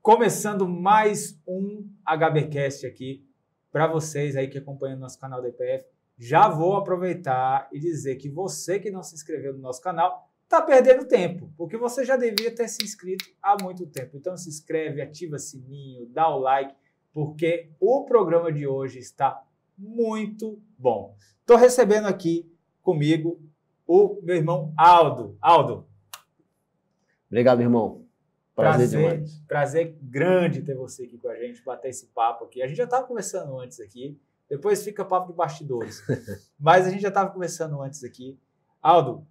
Começando mais um HBcast aqui para vocês aí que acompanham o nosso canal da EPF. Já vou aproveitar e dizer que você que não se inscreveu no nosso canal está perdendo tempo, porque você já devia ter se inscrito há muito tempo. Então se inscreve, ativa sininho, dá o like, porque o programa de hoje está muito bom. Estou recebendo aqui comigo o meu irmão Aldo. Aldo. Obrigado, irmão. Prazer grande ter você aqui com a gente, bater esse papo aqui. A gente já estava conversando antes aqui, depois fica papo de bastidores, mas a gente já estava conversando antes aqui. Aldo,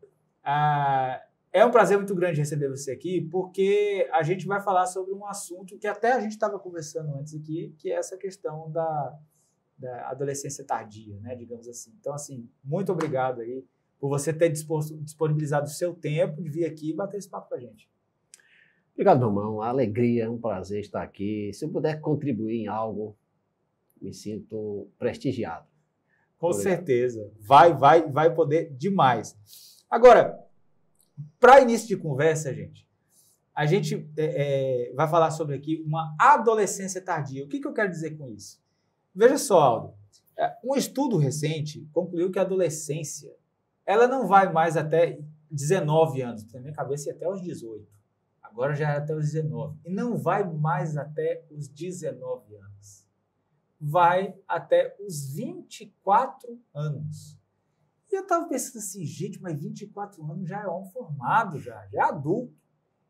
é um prazer muito grande receber você aqui, porque a gente vai falar sobre um assunto que até a gente estava conversando antes aqui, que é essa questão da adolescência tardia, né, digamos assim. Então, assim, muito obrigado aí por você ter disponibilizado o seu tempo de vir aqui e bater esse papo com a gente. Obrigado, meu irmão. A alegria, é um prazer estar aqui. Se eu puder contribuir em algo, me sinto prestigiado. Com certeza. Vai poder demais. Agora, para início de conversa, a gente vai falar sobre aqui uma adolescência tardia. O que eu quero dizer com isso? Veja só, Aldo. Um estudo recente concluiu que a adolescência ela não vai mais até 19 anos. Na minha cabeça, ia até os 18. Agora já é até os 19. E não vai mais até os 19 anos. Vai até os 24 anos. E eu estava pensando assim, gente, mas 24 anos já é homem formado, já é adulto.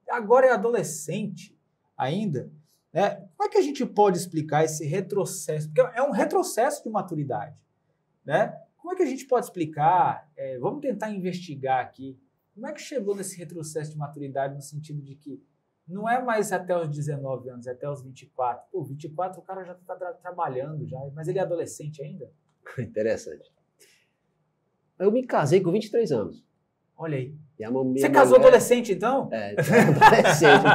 Agora é adolescente ainda. Né? Como é que a gente pode explicar esse retrocesso? Porque é um retrocesso de maturidade. Né? Como é que a gente pode explicar? Vamos tentar investigar aqui. Como é que chegou nesse retrocesso de maturidade no sentido de que não é mais até os 19 anos, é até os 24. Pô, 24 o cara já está trabalhando, já, mas ele é adolescente ainda? Interessante. Eu me casei com 23 anos. Olha aí. Você casou adolescente, então? Adolescente.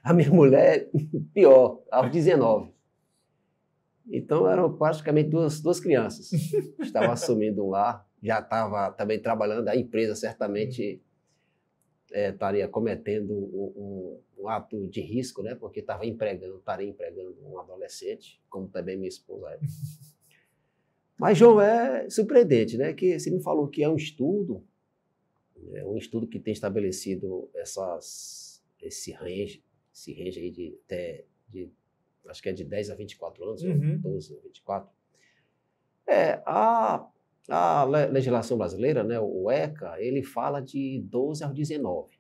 A minha mulher, pior, aos 19. Então eram praticamente duas crianças. Estava assumindo um lar. Já estava também trabalhando, a empresa certamente estaria cometendo um ato de risco, né? Porque estaria empregando um adolescente, como também minha esposa é. Mas, João, é surpreendente, né? Que você me falou que é um estudo que tem estabelecido esse range aí de acho que é de 10 a 24 anos, 12 a 24. A legislação brasileira, né, o ECA, ele fala de 12 a 19.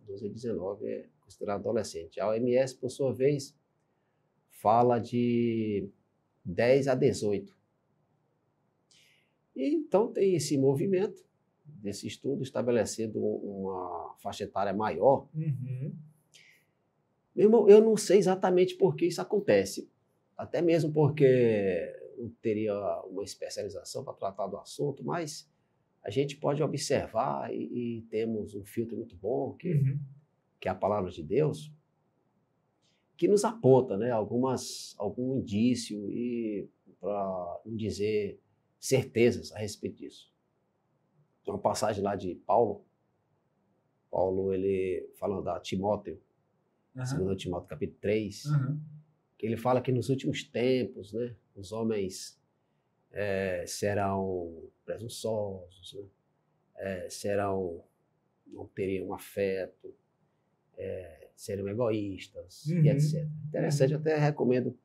12 a 19 é considerado adolescente. A OMS, por sua vez, fala de 10 a 18. E, então tem esse movimento desse estudo estabelecendo uma faixa etária maior. Meu irmão, eu não sei exatamente por que isso acontece. Até mesmo porque não teria uma especialização para tratar do assunto, mas a gente pode observar e temos um filtro muito bom, que é a palavra de Deus, que nos aponta, né, algum indício e para não dizer certezas a respeito disso. Tem uma passagem lá de Paulo, ele falando a Timóteo, 2 Timóteo capítulo 3, que ele fala que nos últimos tempos, né, os homens serão presunçosos, né, não teriam afeto, serão egoístas, e etc. Interessante, eu até recomendo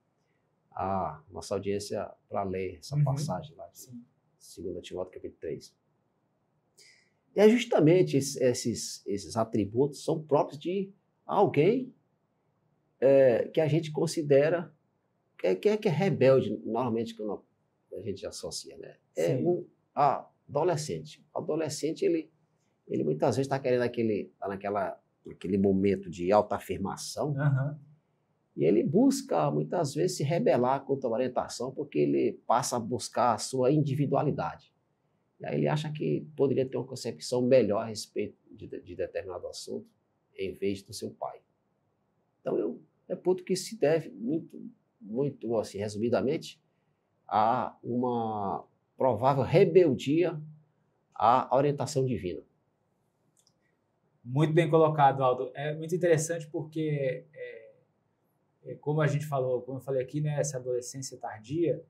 a nossa audiência para ler essa passagem lá de 2 Timóteo capítulo 3. E é justamente esses atributos são próprios de alguém que a gente considera que é rebelde, normalmente quando a gente associa, né? Um adolescente. O adolescente, ele muitas vezes está querendo naquele momento de autoafirmação, e ele busca, muitas vezes, se rebelar contra a orientação, porque ele passa a buscar a sua individualidade. E aí ele acha que poderia ter uma concepção melhor a respeito de determinado assunto, em vez do seu pai. Então, é ponto que se deve muito assim, resumidamente, a uma provável rebeldia à orientação divina. Muito bem colocado, Aldo. É muito interessante porque como a gente falou, como eu falei aqui, né, essa adolescência tardia,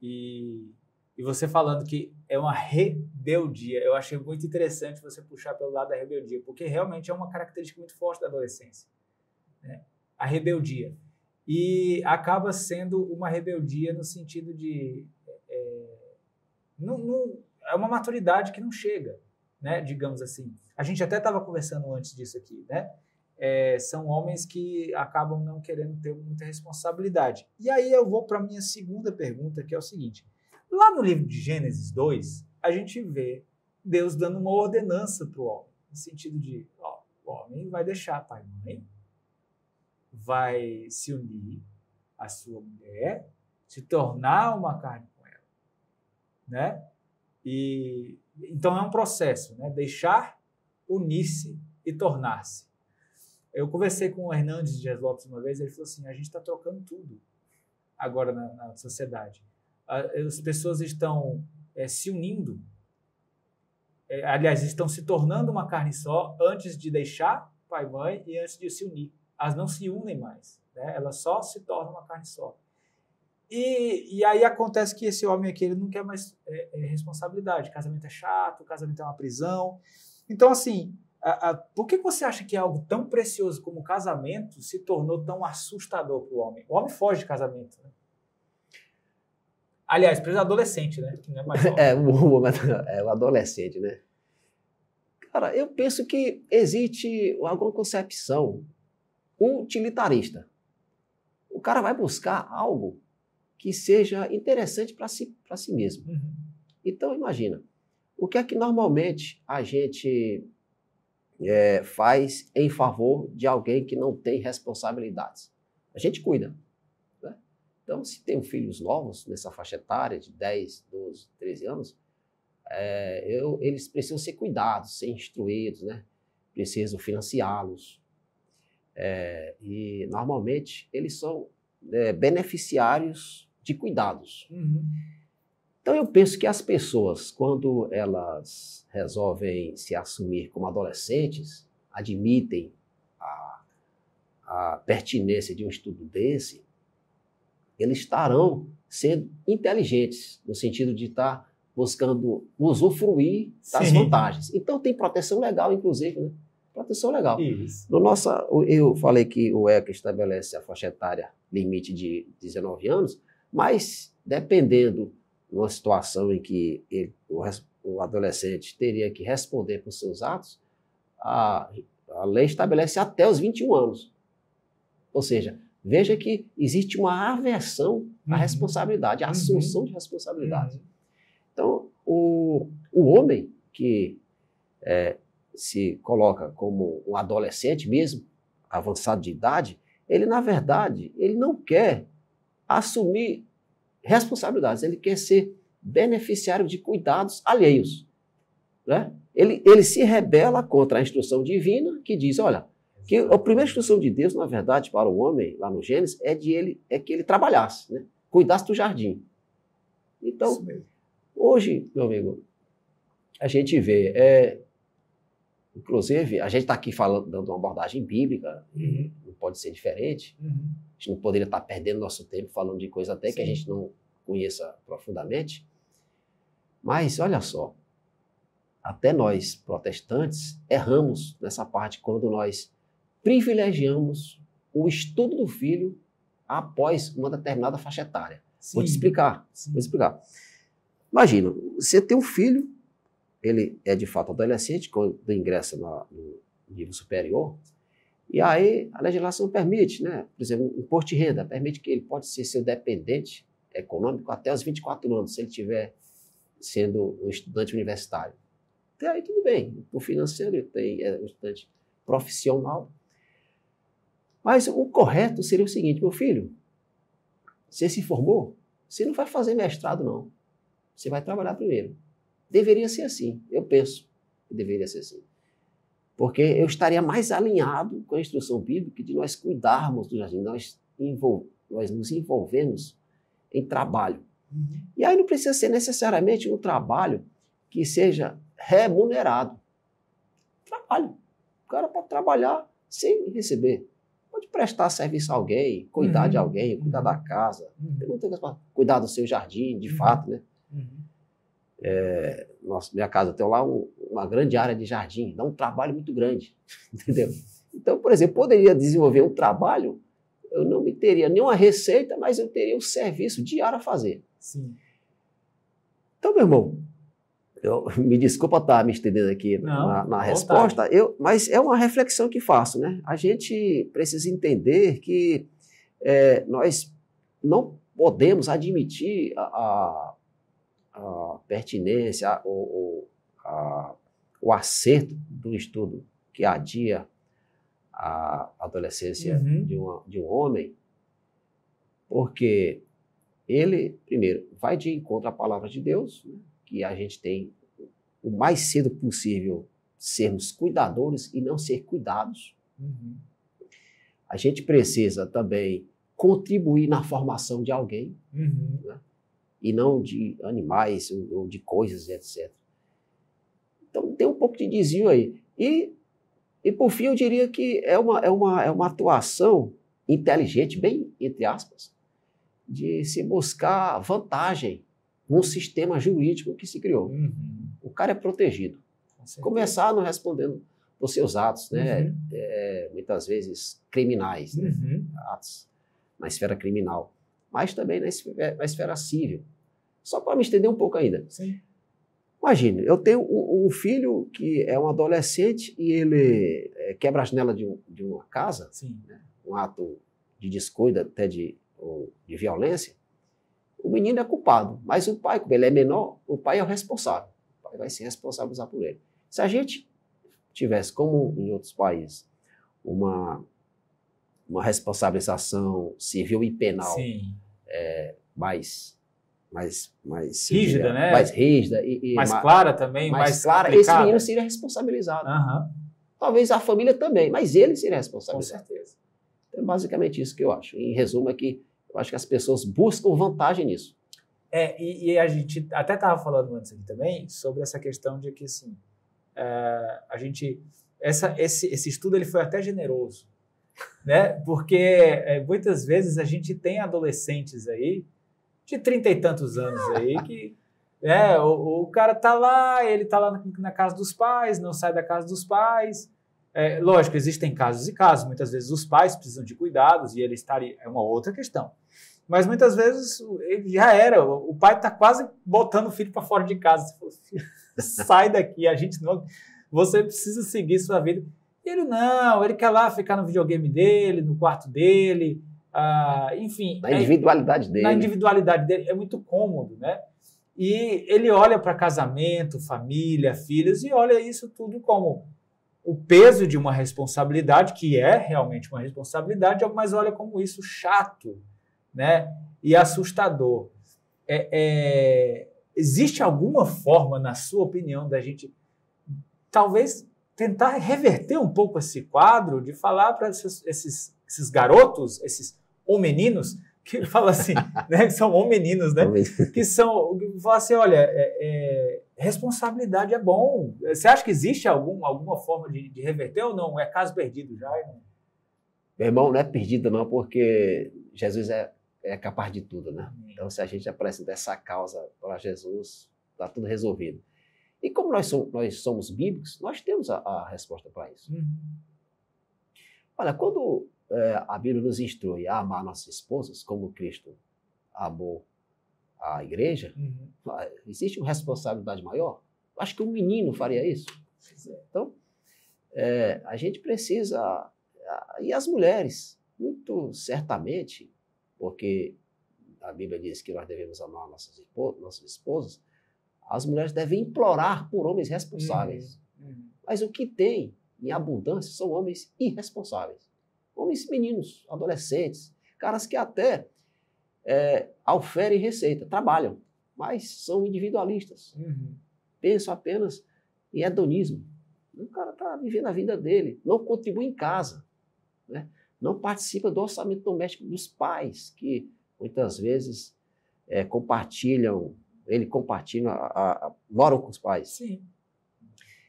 e você falando que é uma rebeldia, eu achei muito interessante você puxar pelo lado da rebeldia, porque realmente é uma característica muito forte da adolescência, né? A rebeldia. E acaba sendo uma rebeldia no sentido de... é uma maturidade que não chega, né, digamos assim. A gente até estava conversando antes disso aqui, né? São homens que acabam não querendo ter muita responsabilidade. E aí eu vou para a minha segunda pergunta, que é o seguinte. Lá no livro de Gênesis 2, a gente vê Deus dando uma ordenança para o homem, no sentido de, o homem vai deixar pai e mãe, vai se unir à sua mulher, se tornar uma carne com ela, né? E então é um processo, né? Deixar, unir-se e tornar-se. Eu conversei com o Hernandes Dias Lopes uma vez, ele falou assim, a gente está trocando tudo agora na sociedade. As pessoas estão se unindo, aliás, estão se tornando uma carne só antes de deixar pai e mãe e antes de se unir. Elas não se unem mais, né? Elas só se tornam uma carne só. E aí acontece que esse homem aqui ele não quer mais responsabilidade. Casamento é chato, casamento é uma prisão. Então, assim, por que você acha que algo tão precioso como o casamento se tornou tão assustador para o homem? O homem foge de casamento, né? Aliás, para o adolescente, né? Que não é mais homem. O adolescente, né? Cara, eu penso que existe alguma concepção utilitarista. O cara vai buscar algo que seja interessante para si mesmo. Uhum. Então, imagina, o que é que normalmente a gente faz em favor de alguém que não tem responsabilidades? A gente cuida. Né? Então, se tem filhos novos nessa faixa etária de 10, 12, 13 anos, eles precisam ser cuidados, ser instruídos, né? Preciso financiá-los. E, normalmente, eles são beneficiários de cuidados. Uhum. Então, eu penso que as pessoas, quando elas resolvem se assumir como adolescentes, admitem a pertinência de um estudo desse, eles estarão sendo inteligentes, no sentido de estar buscando usufruir das vantagens. Então, tem proteção legal, inclusive, né? Proteção legal. Isso. Eu falei que o ECA estabelece a faixa etária limite de 19 anos, mas dependendo de uma situação em que o adolescente teria que responder por seus atos, a lei estabelece até os 21 anos. Ou seja, veja que existe uma aversão à responsabilidade, à assunção de responsabilidade. Uhum. Então, o homem que se coloca como um adolescente mesmo, avançado de idade, ele, na verdade, ele não quer assumir responsabilidades, ele quer ser beneficiário de cuidados alheios. Né? Ele se rebela contra a instrução divina que diz, olha, que a primeira instrução de Deus, na verdade, para o homem, lá no Gênesis, é que ele trabalhasse, né? Cuidasse do jardim. Então, hoje, meu amigo, a gente vê, inclusive, a gente está aqui dando uma abordagem bíblica, e não pode ser diferente. A gente não poderia estar perdendo nosso tempo falando de coisa até que a gente não conheça profundamente. Mas, olha só, até nós, protestantes, erramos nessa parte quando nós privilegiamos o estudo do filho após uma determinada faixa etária. Vou te explicar. Imagina, você tem um filho, ele é de fato adolescente, quando ingressa no nível superior, e aí a legislação permite, né? Por exemplo, o imposto de renda permite que ele pode ser seu dependente econômico até os 24 anos, se ele estiver sendo um estudante universitário. Até aí tudo bem, o financeiro é um estudante profissional. Mas o correto seria o seguinte, meu filho, você se formou, você não vai fazer mestrado não, você vai trabalhar primeiro. Deveria ser assim, eu penso que deveria ser assim. Porque eu estaria mais alinhado com a instrução bíblica de nós cuidarmos do jardim, nós nos envolvemos em trabalho. E aí não precisa ser necessariamente um trabalho que seja remunerado. Trabalho. O cara pode trabalhar sem receber. pode prestar serviço a alguém, cuidar de alguém, cuidar da casa, tem muita coisa para cuidar do seu jardim, de fato, né? Minha casa tem lá uma grande área de jardim, dá um trabalho muito grande, entendeu? Então, por exemplo, poderia desenvolver um trabalho, eu não teria nenhuma receita, mas eu teria um serviço diário a fazer. Sim. Então, meu irmão, me desculpa estar me estendendo aqui na resposta, mas é uma reflexão que faço, né? A gente precisa entender que nós não podemos admitir a pertinência, o acerto do estudo que adia a adolescência de um homem, porque ele, primeiro, vai de encontro à palavra de Deus, né, que a gente tem o mais cedo possível sermos cuidadores e não ser cuidados. A gente precisa também contribuir na formação de alguém, né, e não de animais ou de coisas, etc. Então, tem um pouco de desvio aí. E por fim, eu diria que é uma atuação inteligente, bem entre aspas, de se buscar vantagem num sistema jurídico que se criou. O cara é protegido. Começar não respondendo por seus atos, né? Muitas vezes criminais, né? Atos na esfera criminal, mas também na esfera civil. Só para me estender um pouco ainda. Sim. Imagine, eu tenho um filho que é um adolescente e ele quebra a janela de uma casa, né, um ato de descuido, até de violência. O menino é culpado, mas o pai, como ele é menor, o pai é o responsável. O pai vai se responsabilizar por ele. Se a gente tivesse, como em outros países, uma responsabilização civil e penal mais rígida, né? Mais rígida e mais clara também, mais clara, aplicada. esse menino seria responsabilizado. Talvez a família também, mas ele seria responsabilizado. Com certeza. Então, é basicamente isso que eu acho. Em resumo, é que eu acho que as pessoas buscam vantagem nisso. E a gente até estava falando antes aqui também sobre essa questão de que, assim, a gente... Esse estudo ele foi até generoso, né? Porque muitas vezes a gente tem adolescentes aí de 30 e tantos anos aí que o cara tá lá, ele tá lá na casa dos pais, não sai da casa dos pais. Lógico, existem casos e casos, muitas vezes os pais precisam de cuidados e ele estaria, é uma outra questão. Mas muitas vezes ele já era, o pai tá quase botando o filho para fora de casa. Você falou, filho, sai daqui, a gente não, você precisa seguir sua vida. E ele não, ele quer lá ficar no videogame dele, no quarto dele, enfim. Na individualidade dele. Na individualidade dele, é muito cômodo, né? E ele olha para casamento, família, filhos, e olha isso tudo como o peso de uma responsabilidade, que é realmente uma responsabilidade, mas olha como isso chato, né? E assustador. Existe alguma forma, na sua opinião, da gente talvez tentar reverter um pouco esse quadro, de falar para esses garotos, esses homeninos, que fala assim, né, que são homeninos, né, que falam assim, olha, responsabilidade é bom. Você acha que existe alguma forma de reverter ou não? É caso perdido já? Meu irmão, não é perdido não, porque Jesus é capaz de tudo, né? Então, se a gente apresenta essa causa para Jesus, está tudo resolvido. E como nós somos bíblicos, nós temos a resposta para isso. Olha, quando a Bíblia nos instrui a amar nossas esposas, como Cristo amou a igreja, existe uma responsabilidade maior? Acho que um menino faria isso. Então, a gente precisa... E as mulheres, muito certamente, porque a Bíblia diz que nós devemos amar nossas esposas, as mulheres devem implorar por homens responsáveis. Mas o que tem em abundância são homens irresponsáveis. Homens meninos, adolescentes, caras que até oferem receita, trabalham, mas são individualistas. Pensam apenas em hedonismo. O cara está vivendo a vida dele, não contribui em casa, né? Não participa do orçamento doméstico dos pais, que muitas vezes moram com os pais. Sim.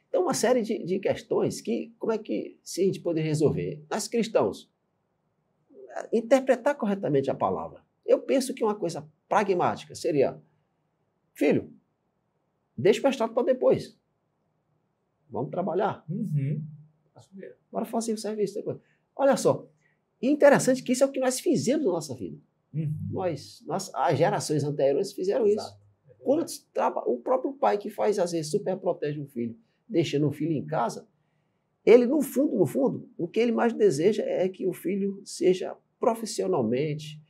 Então, uma série de questões que, como é que se a gente poderia resolver? Nós cristãos, interpretar corretamente a palavra. Eu penso que uma coisa pragmática seria, filho, deixa o mestrado para depois. Vamos trabalhar. Bora fazer o serviço depois. Olha só, e interessante que isso é o que nós fizemos na nossa vida. As gerações anteriores fizeram isso. O próprio pai que faz, às vezes, super protege um filho, deixando o filho em casa, ele, no fundo, o que ele mais deseja é que o filho seja profissionalmente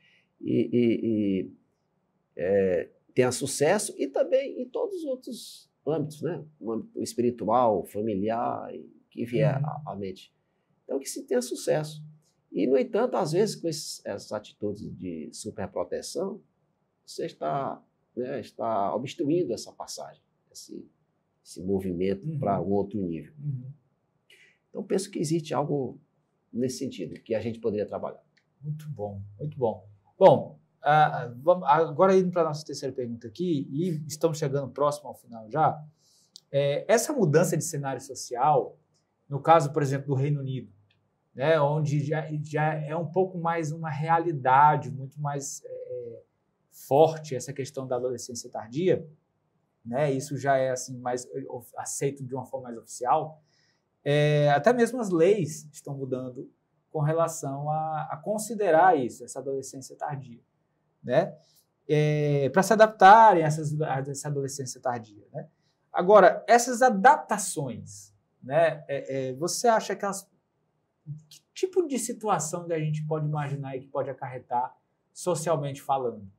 tenha sucesso e também em todos os outros âmbitos, né? O âmbito espiritual, familiar, que vier à mente. Então, que se tenha sucesso. E, no entanto, às vezes, com essas atitudes de superproteção, você está obstruindo essa passagem, esse movimento para um outro nível. Então, penso que existe algo nesse sentido, que a gente poderia trabalhar. Muito bom, muito bom. Bom, agora indo para a nossa terceira pergunta aqui, e estamos chegando próximo ao final já, essa mudança de cenário social, no caso, por exemplo, do Reino Unido, né, onde já é um pouco mais uma realidade, muito mais forte essa questão da adolescência tardia, né, isso já é assim, mais aceito de uma forma mais oficial, até mesmo as leis estão mudando com relação a considerar isso, essa adolescência tardia, né? Para se adaptarem a essa adolescência tardia, né? Agora, essas adaptações, né? Você acha que tipo de situação que a gente pode imaginar e que pode acarretar socialmente falando?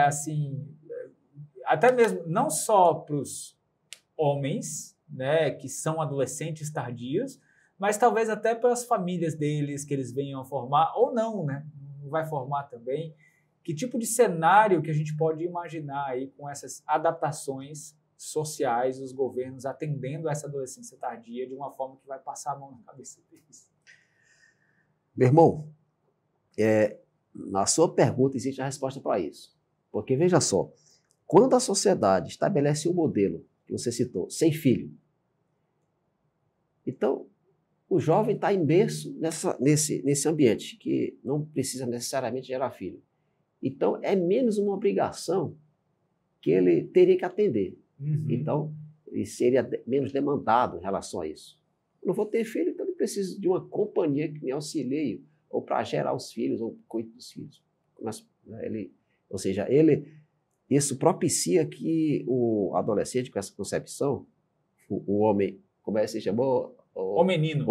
Assim, até mesmo não só para os homens, né, que são adolescentes tardios, mas talvez até para as famílias deles, que eles venham a formar, ou não, né? Não vai formar também. Que tipo de cenário que a gente pode imaginar aí com essas adaptações sociais, os governos atendendo a essa adolescência tardia de uma forma que vai passar a mão na cabeça deles? Meu irmão, na sua pergunta existe a resposta para isso. Porque, veja só, quando a sociedade estabelece um modelo, que você citou, sem filho, então o jovem está imerso nesse ambiente, que não precisa necessariamente gerar filho. Então, é menos uma obrigação que ele teria que atender. Então, ele seria menos demandado em relação a isso. Eu não vou ter filho, então eu preciso de uma companhia que me auxilie, ou para gerar os filhos, ou cuide dos filhos. Isso propicia que o adolescente, com essa concepção, o homem, como é que se chamou? O menino,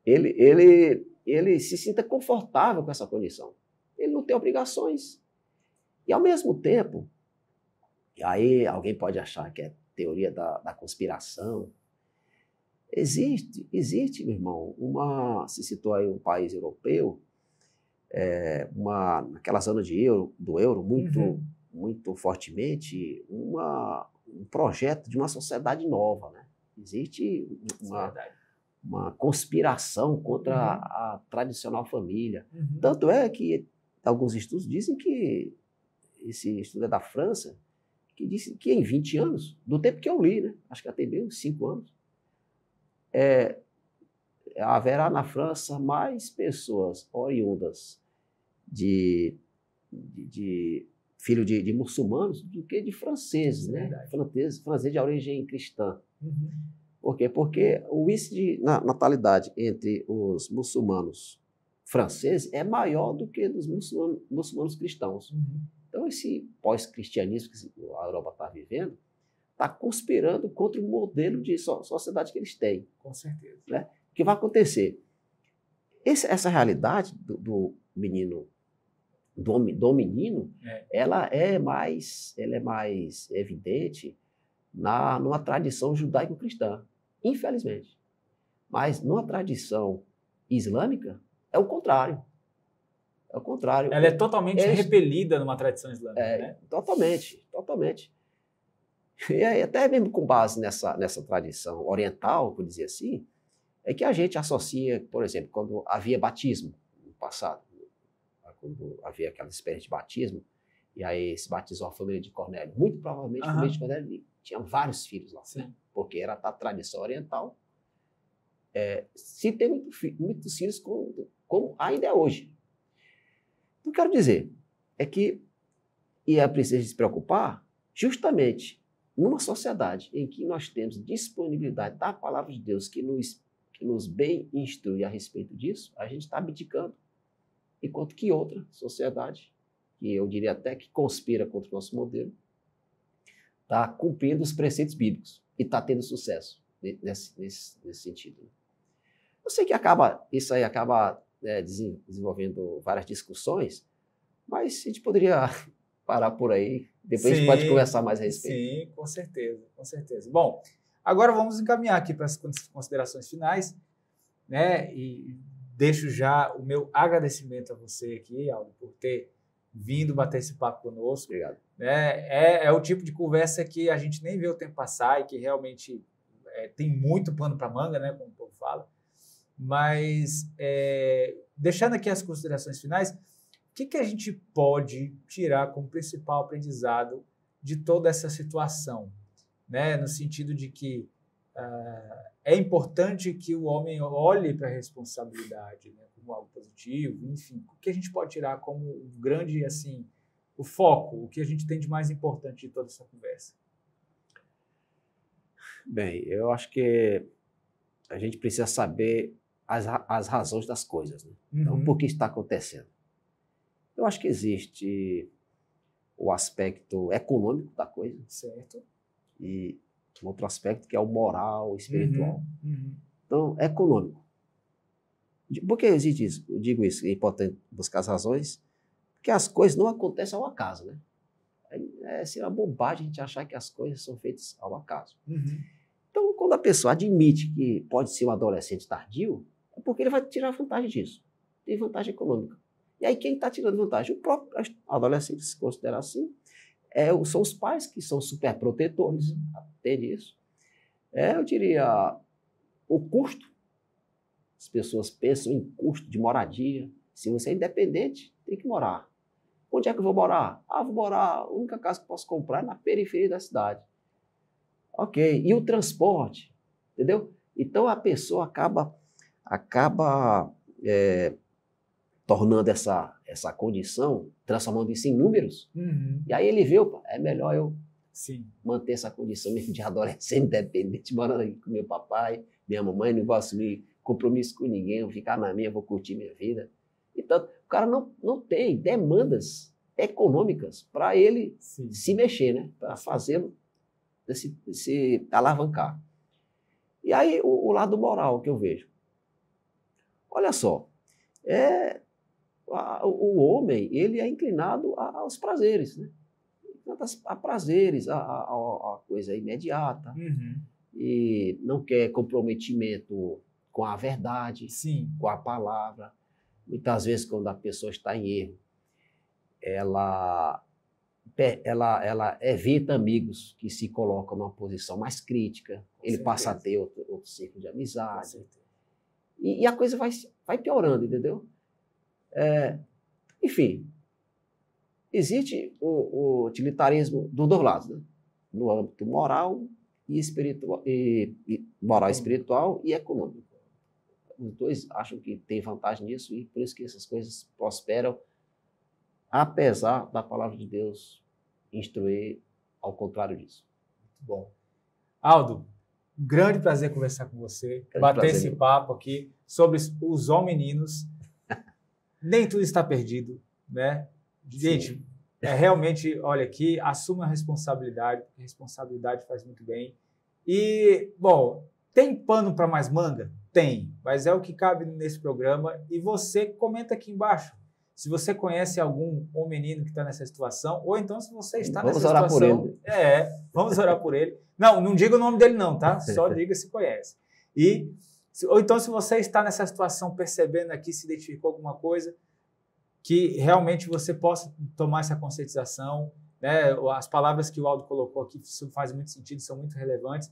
ele se sinta confortável com essa condição. Ele não tem obrigações. E, ao mesmo tempo, aí alguém pode achar que é teoria da conspiração. Existe, meu irmão, se citou aí um país europeu, naquela zona do euro muito fortemente, um projeto de uma sociedade nova, né? Existe uma conspiração contra a tradicional família. Tanto é que alguns estudos dizem que, esse estudo é da França, que disse que em 20 anos, do tempo que eu li, né? Acho que até bem uns 5 anos, haverá na França mais pessoas oriundas de filho de muçulmanos do que de franceses, né? Franceses de origem cristã. Por quê? Porque o índice de natalidade entre os muçulmanos franceses é maior do que dos muçulmanos cristãos. Então, esse pós-cristianismo que a Europa está vivendo está conspirando contra o modelo de sociedade que eles têm. Com certeza. Né? O que vai acontecer? Essa realidade do menino, ela é mais evidente numa tradição judaico-cristã, infelizmente. Mas numa tradição islâmica, é o contrário. É o contrário. Ela é totalmente repelida numa tradição islâmica, né? Totalmente. E aí, até mesmo com base nessa tradição oriental, por dizer assim, é que a gente associa, por exemplo, quando havia batismo no passado, quando havia aquela experiência de batismo, e aí se batizou a família de Cornélio. Muito provavelmente a família de Cornélio tinha vários filhos lá, né? Porque era da tradição oriental, se tem muitos filhos como ainda é hoje. O que eu quero dizer é que é preciso se preocupar justamente numa sociedade em que nós temos disponibilidade da palavra de Deus que nos bem instrui a respeito disso, a gente está abdicando. Enquanto que outra sociedade, que eu diria até que conspira contra o nosso modelo, está cumprindo os preceitos bíblicos e está tendo sucesso nesse sentido. Eu sei que isso aí acaba desenvolvendo várias discussões, mas a gente poderia parar por aí, depois a gente pode conversar mais a respeito. Sim, com certeza, com certeza. Bom, agora vamos encaminhar aqui para as considerações finais, né? E deixo já o meu agradecimento a você aqui, Aldo, por ter vindo bater esse papo conosco. Obrigado. Né? É o tipo de conversa que a gente nem vê o tempo passar e que realmente tem muito pano para manga, né? Como o povo fala. Mas, deixando aqui as considerações finais, o que a gente pode tirar como principal aprendizado de toda essa situação? Né? No sentido de que é importante que o homem olhe para a responsabilidade, né, como algo positivo, enfim. O que a gente pode tirar como um grande, assim, o foco, o que a gente tem de mais importante de toda essa conversa? Bem, eu acho que a gente precisa saber as razões das coisas, né? Então, por que está acontecendo? Eu acho que existe o aspecto econômico da coisa. Certo. E um outro aspecto que é o moral, o espiritual. Então, econômico. Por que existe isso? Eu digo isso, é importante buscar as razões, porque as coisas não acontecem ao acaso, né? É uma bobagem a gente achar que as coisas são feitas ao acaso. Então, quando a pessoa admite que pode ser um adolescente tardio, é porque ele vai tirar vantagem disso. Tem vantagem econômica. E aí, quem está tirando vantagem? O próprio adolescente, se considera assim, são os pais que são super protetores, entende isso? Eu diria, o custo. As pessoas pensam em custo de moradia. Se você é independente, tem que morar. Onde é que eu vou morar? Vou morar, a única casa que posso comprar é na periferia da cidade. Ok, e o transporte, entendeu? Então a pessoa acaba tornando essa condição, transformando isso em números, e aí ele vê, é melhor eu manter essa condição mesmo de adolescente independente, morando aqui com meu papai, minha mamãe, não vou assumir compromisso com ninguém, vou ficar na minha, vou curtir minha vida. Então, o cara não tem demandas econômicas para ele se mexer, né? Para fazê-lo se alavancar. E aí, o lado moral que eu vejo. Olha só, o homem, ele é inclinado aos prazeres, né? A prazeres, a coisa imediata, e não quer comprometimento com a verdade, com a palavra. Muitas vezes, quando a pessoa está em erro, ela evita amigos que se colocam numa posição mais crítica, ele passa a ter outro ciclo de amizade. E a coisa vai piorando, entendeu? Enfim, existe o utilitarismo dos dois lados, né? No âmbito moral e espiritual, moral espiritual e econômico. Os dois acham que tem vantagem nisso e por isso que essas coisas prosperam, apesar da palavra de Deus instruir ao contrário disso. Muito bom. Aldo, grande prazer conversar com você, bater esse papo aqui sobre os homeninos. Nem tudo está perdido, né? Gente, realmente, olha aqui, assuma a responsabilidade, porque a responsabilidade faz muito bem. E, bom, tem pano para mais manga? Tem, mas é o que cabe nesse programa. E você comenta aqui embaixo se você conhece algum menino que está nessa situação, ou então se você está nessa situação. Vamos orar por ele. Vamos orar por ele. Não diga o nome dele não, tá? Só diga se conhece. Ou então se você está nessa situação percebendo aqui, se identificou alguma coisa, que realmente você possa tomar essa conscientização, né? As palavras que o Aldo colocou aqui fazem muito sentido, são muito relevantes.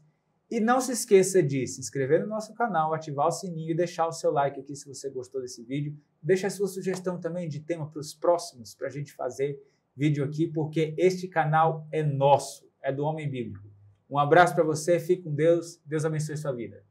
E não se esqueça de se inscrever no nosso canal, ativar o sininho e deixar o seu like aqui se você gostou desse vídeo. Deixa a sua sugestão também de tema para os próximos, para a gente fazer vídeo aqui, porque este canal é nosso, é do Homem Bíblico. Um abraço para você, fique com Deus, Deus abençoe sua vida.